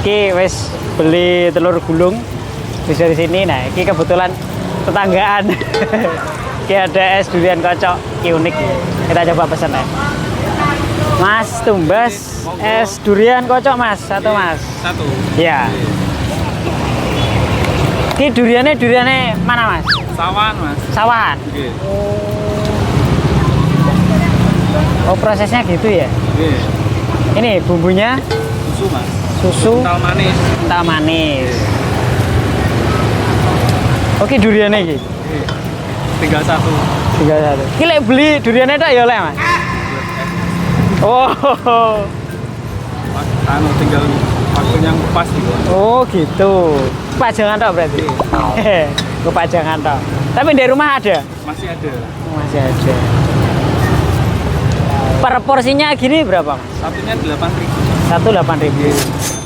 Ki wis beli telur gulung di sini. Nah, ini kebetulan tetanggaan. Ki ada es durian kocok, ki unik. Kita coba pesen ya. Mas, tumbas es durian kocok Mas, satu Mas. Satu. Iya. Ki duriannya mana Mas? Sawan Mas. Sawahan. Oke. Oh, prosesnya gitu ya? Oke. Ini bumbunya Susu Mas. susu Kental manis. kental manis. Oke, duriannya iki. Oke. 31. 31. Ki lek beli duriannya tak ya oleh Mas? Oh. Mas, tinggal waktu yang pas gitu. Oh, gitu. Pajangan tok berarti. Gue pajangan tok. Tapi di rumah ada? Masih ada. Masih ada. Per porsinya gini berapa Mas? Satunya 8.000. Satu 8.000.